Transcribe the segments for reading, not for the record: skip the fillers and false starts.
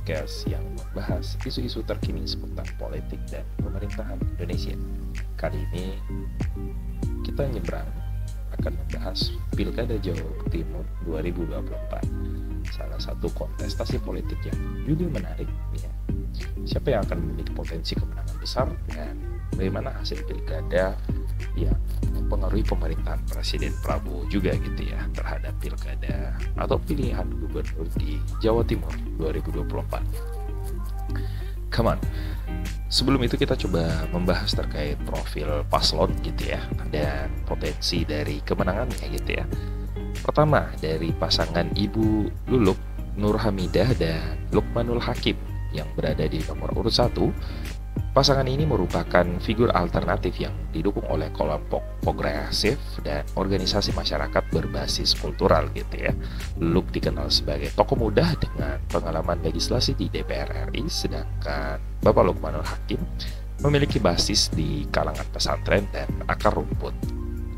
podcast yang membahas isu-isu terkini seputar politik dan pemerintahan Indonesia. Kali ini kita nyebrang akan membahas Pilkada Jawa Timur 2024, salah satu kontestasi politik yang juga menarik ya. Siapa yang akan memiliki potensi kemenangan besar dan bagaimana hasil pilkada yang mempengaruhi pemerintahan Presiden Prabowo juga gitu ya terhadap pilkada atau pilihan gubernur di Jawa Timur 2024. Come on. Sebelum itu kita coba membahas terkait profil paslon gitu ya dan potensi dari kemenangannya gitu ya. Pertama dari pasangan Ibu Luluk Nur Hamidah dan Lukmanul Hakim yang berada di nomor urut 1. Pasangan ini merupakan figur alternatif yang didukung oleh kelompok progresif dan organisasi masyarakat berbasis kultural gitu ya. Luluk dikenal sebagai tokoh muda dengan pengalaman legislasi di DPR RI, sedangkan Bapak Lukmanul Hakim memiliki basis di kalangan pesantren dan akar rumput.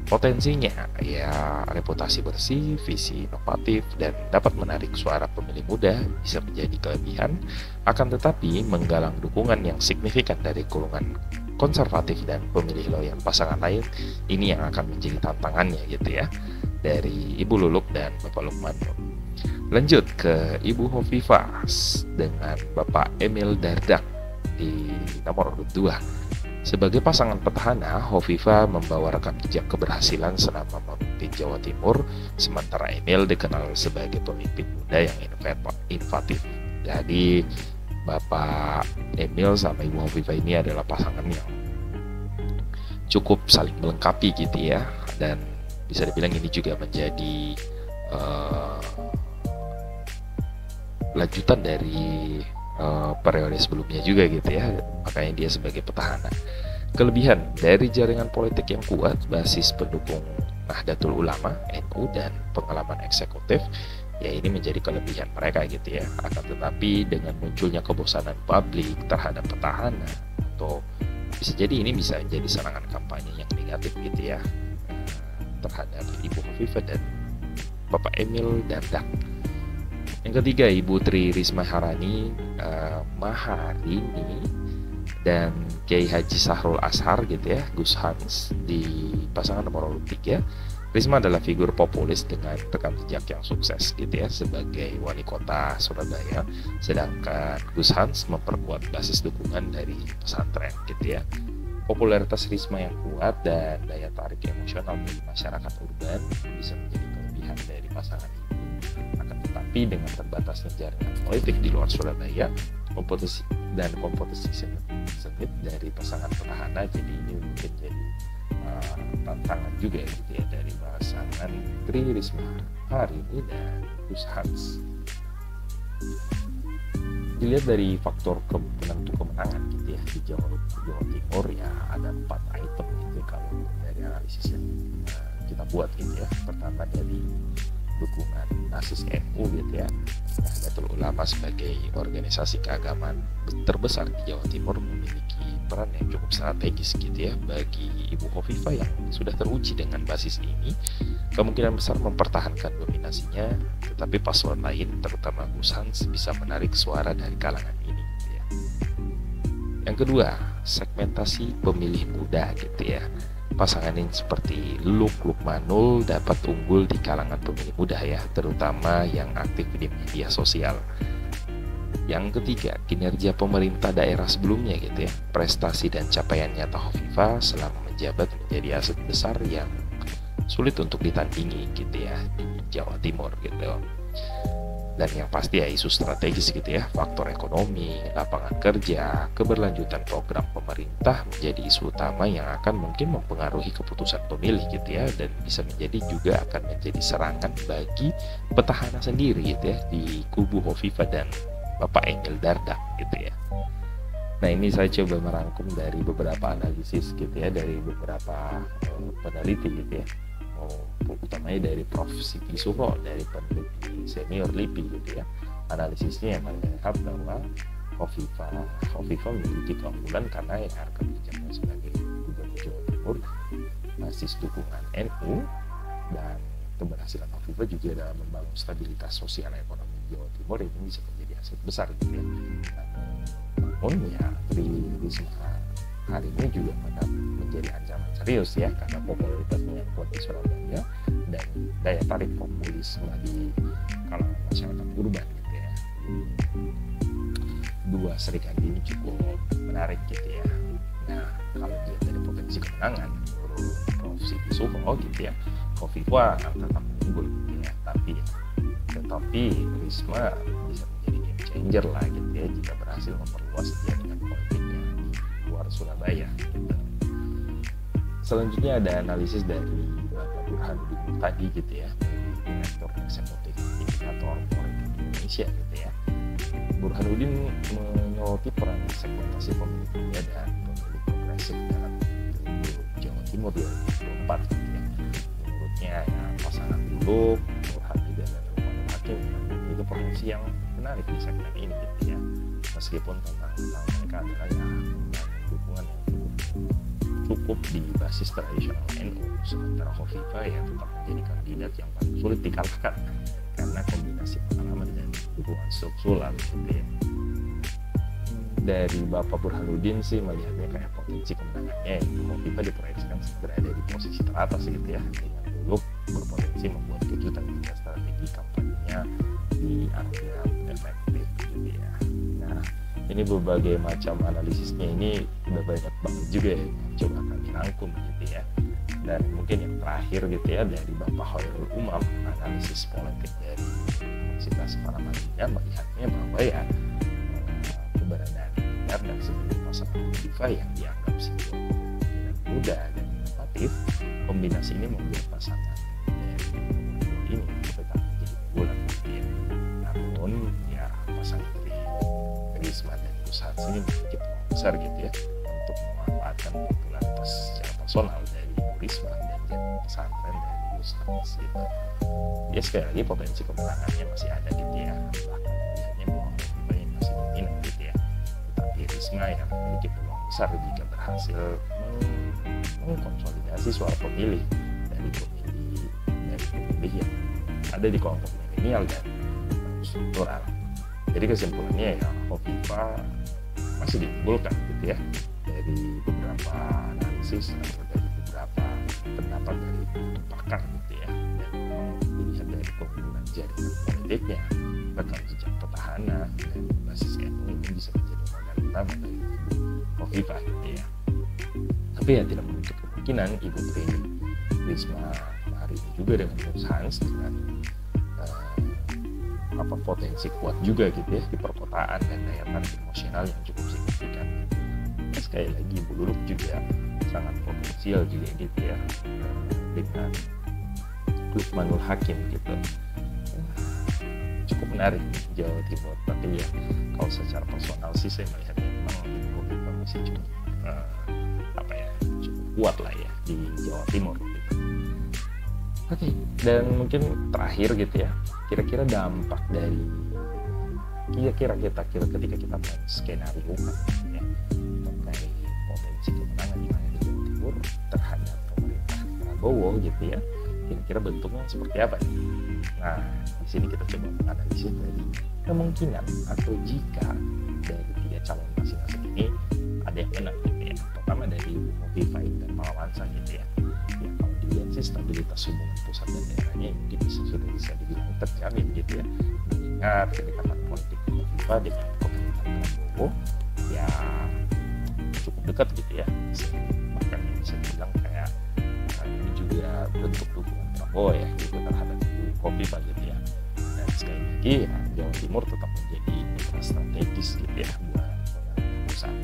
Potensinya ya reputasi bersih, visi inovatif, dan dapat menarik suara pemilih muda bisa menjadi kelebihan, akan tetapi menggalang dukungan yang signifikan dari golongan konservatif dan pemilih loyal pasangan lain, ini yang akan menjadi tantangannya gitu ya, dari Ibu Luluk dan Bapak Lukman. Lanjut ke Ibu Hovifah dengan Bapak Emil Dardak di nomor urut 2. Sebagai pasangan petahana, Hovifah membawa rekam jejak keberhasilan selama memimpin Jawa Timur, sementara Emil dikenal sebagai pemimpin muda yang inovatif. Jadi, Bapak Emil sama Ibu Hovifah ini adalah pasangan yang cukup saling melengkapi gitu ya, dan bisa dibilang ini juga menjadi lanjutan dari periode sebelumnya juga gitu ya, makanya dia sebagai petahana. Kelebihan dari jaringan politik yang kuat, basis pendukung Nahdlatul Ulama, NU, dan pengalaman eksekutif, ya ini menjadi kelebihan mereka gitu ya. Akan tetapi dengan munculnya kebosanan publik terhadap petahana, atau bisa jadi ini bisa menjadi serangan kampanye yang negatif gitu ya terhadap Ibu Hovifah dan Bapak Emil Dardak. Yang ketiga Ibu Tri Risma Maharini dan Kiai Haji Sahrul Ashar gitu ya, Gus Hans di pasangan nomor urut 3. Risma adalah figur populis dengan rekam jejak yang sukses gitu ya sebagai wali kota Surabaya, sedangkan Gus Hans memperkuat basis dukungan dari pesantren gitu ya. Popularitas Risma yang kuat dan daya tarik emosional bagi masyarakat urban bisa menjadi kelebihan dari pasangan ini. Akan tetapi dengan terbatasnya jaringan politik di luar Surabaya, kompetisi sengit dari pasangan petahana, jadi ini mungkin jadi tantangan juga gitu ya dari pasangan Tri Risma Harini dan Gus Hans. Dilihat dari faktor penentu kemenangan gitu ya di Jawa Timur ya ada 4 item gitu kalau dari analisis yang kita buat gitu ya. Pertama dari dukungan basis NU gitu ya. Nahdlatul Ulama sebagai organisasi keagamaan terbesar di Jawa Timur memiliki peran yang cukup strategis gitu ya bagi Ibu Hovifah yang sudah teruji dengan basis ini, kemungkinan besar mempertahankan dominasinya, tetapi paslon lain terutama Gus Hans bisa menarik suara dari kalangan ini gitu ya. Yang kedua, segmentasi pemilih muda gitu ya. Pasangan ini seperti Lukmanul dapat unggul di kalangan pemilih muda ya, terutama yang aktif di media sosial. Yang ketiga, kinerja pemerintah daerah sebelumnya gitu ya. Prestasi dan capaian nyata Hovifah selama menjabat menjadi aset besar yang sulit untuk ditandingi gitu ya di Jawa Timur gitu. Dan yang pasti ya isu strategis gitu ya, faktor ekonomi, lapangan kerja, keberlanjutan program pemerintah menjadi isu utama yang akan mungkin mempengaruhi keputusan pemilih gitu ya, dan bisa menjadi juga akan menjadi serangan bagi petahana sendiri gitu ya di kubu Hovifah dan Bapak Emil Dardak gitu ya. Nah ini saya coba merangkum dari beberapa analisis gitu ya, dari beberapa peneliti gitu ya, utamanya dari Prof. Siti Suho dari peneliti senior LIPI gitu ya. Analisisnya yang melihat bahwa Hovifah memiliki keunggulan karena ya rekam jejaknya sebagai gubernur Jawa Timur, basis dukungan NU, dan keberhasilan Hovifah juga dalam membangun stabilitas sosial ekonomi Jawa Timur ini bisa menjadi aset besar gitu ya. Namun ya Risma hari ini juga menjadi ancaman serius ya, karena popularitasnya yang kuat di Surabaya dan daya tarik populisme di kalangan masyarakat urban gitu ya. Dua serikandi ini cukup menarik gitu ya. Nah, kalau dilihat dari potensi kemenangan menurut Prof. Siti Suho gitu ya, Kofifa akan tetap unggul gitu ya, tetapi Risma bisa menjadi game changer lah gitu ya jika berhasil memperluas jaringan politiknya di luar Surabaya gitu. Selanjutnya ada analisis dari Bapak Burhanuddin tadi gitu ya, Direktur Eksekutif Indikator Politik Indonesia gitu ya. Burhanuddin menyoroti peran segmentasi pemilih muda dan pemilih progresif dalam pemilu Jawa Timur 2024 gitu ya. Menurutnya ya, pasangan dulu Nur Hamidah dan Lukman Hakim itu promosi yang menarik di segmen ini gitu ya. Meskipun tentang mereka adalah ya dukungan yang cukup di basis tradisional NU, sementara Khofifa ya tetap menjadi kandidat yang paling sulit dikalahkan karena kombinasi pengalaman dan dukungan struktural gitu ya. Dari Bapak Burhanuddin sih melihatnya kayak potensi kemenangannya Khofifa diproyeksikan berada di posisi teratas gitu ya, dengan dulu berpotensi membuat kejutan jika strategi kampanyenya dianggap efektif gitu ya. Nah, ini berbagai macam analisisnya ini udah banyak banget juga ya, coba kami rangkum gitu ya. Dan mungkin yang terakhir gitu ya dari Bapak Khairul Umam, analisis politik dari Universitas Paramadina melihatnya bahwa ya keberadaan Ganjar dan sebagai pasangan Khofifa yang dianggap simbol kepemimpinan muda dan inovatif, kombinasi ini membuat pasangan dari ini tetap menjadi unggulan gitu ya. Namun ya pasangan dari Risma dan Gus Hans ini memiliki peluang besar gitu ya untuk memanfaatkan popularitas secara personal dari Risma dan jaringan pesantren dari Gus Hans gitu. Ya sekali lagi potensi kemenangannya masih ada gitu ya, bahkan melihatnya bahwa Khofifa yang masih dominan gitu ya, tetapi Risma yang memiliki peluang besar jika berhasil mengkonsolidasi suara pemilih dari pemilih yang ada di kelompok milenial dan struktural. Jadi kesimpulannya ya Khofifa masih diunggulkan gitu ya dari beberapa analisis atau dari beberapa pendapat dari pakar gitu ya, dan dilihat dari penggunaan jaringan politiknya, rekam jejak petahana dan basis NU ini bisa menjadi modal utama dari Khofifa gitu ya. Tapi ya tidak menutup kemungkinan Ibu Tri Risma hari ini juga dengan Gus Hans dengan potensi kuat juga gitu ya di perkotaan dan daya tarik emosional yang cukup signifikan. Sekali lagi Ibu Luluk juga sangat potensial juga gitu ya dengan Lukmanul Hakim gitu. Cukup menarik Jawa Timur, tapi ya kalau secara personal sih saya melihatnya memang Khofifa masih cukup cukup kuat lah ya di Jawa Timur gitu. Oke, dan mungkin terakhir gitu ya, kira-kira dampak dari ketika kita main skenario kan ya, terkait potensi kemenangan di Jawa Timur terhadap pemerintah Prabowo gitu ya, kira-kira bentuknya seperti apa nih? Nah, di sini kita coba menganalisis dari kemungkinan atau jika dari tiga calon masing-masing ini ada yang menang gitu ya. Pertama dari Khofifa dan Parawansa gitu ya. Ya kalau dilihat sih stabilitas hubungan pusat dan daerahnya ini sudah bisa dibilang terjamin gitu ya. Mengingat kedekatan politik Khofifa dengan pemerintahan Prabowo ya cukup dekat gitu ya. Bahkan bisa dibilang kayak ini juga bentuk dukungan Prabowo ya gitu terhadap Khofifa gitu ya. Dan sekali lagi ya, Jawa Timur tetap menjadi mitra strategis gitu ya buat pemerintah pusat.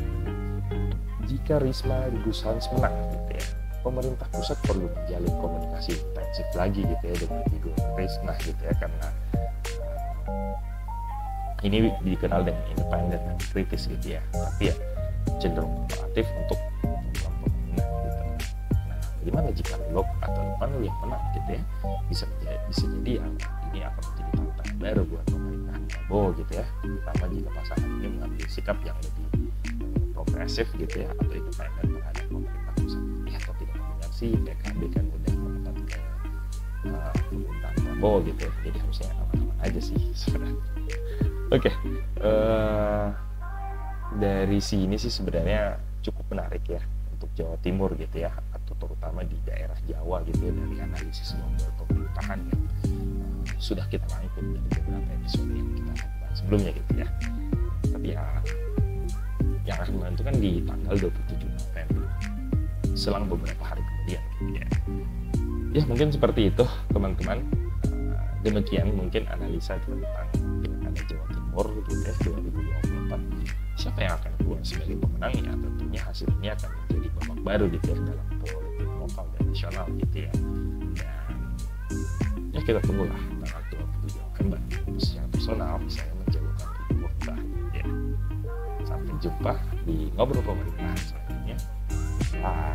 Jika Risma Gus Hans menang gitu ya, pemerintah pusat perlu menjalin komunikasi intensif lagi gitu ya dengan figur Risma gitu ya, karena ini dikenal dengan independen dan kritis gitu ya, tapi ya cenderung kooperatif untuk program pembangunan gitu. Nah, bagaimana jika Lok atau Lukmanul yang menang gitu ya, bisa jadi ya ini akan menjadi tantangan baru buat pemerintahan Prabowo gitu ya, terutama jika pasangan ini mengambil sikap yang lebih progresif gitu ya atau independen terhadap pemerintah pusat. Ya atau tidak mendengar sih PKB kan udah mendapatkan pemerintahan Prabowo gitu ya, jadi harusnya aman-aman aja sih sebenarnya. Oke, eh, dari sini sih sebenarnya cukup menarik ya untuk Jawa Timur gitu ya, atau terutama di daerah Jawa gitu ya, dari analisis model pemerintahan yang sudah kita rangkum dari beberapa episode yang kita lakukan sebelumnya gitu ya. Tapi ya yang akan menentukan di tanggal 27 November, selang beberapa hari kemudian gitu ya. Ya mungkin seperti itu teman-teman. Demikian mungkin analisa tentang Pilkada Jawa Timur gitu ya 2024. Siapa yang akan keluar sebagai pemenangnya? Tentunya hasilnya akan menjadi babak baru gitu ya dalam politik lokal dan nasional gitu ya. Dan ya kita tunggulah tanggal 27 November. Secara personal saya menjauhkan Ibu ya. Sampai jumpa di ngobrol pemerintahan selanjutnya. Bye.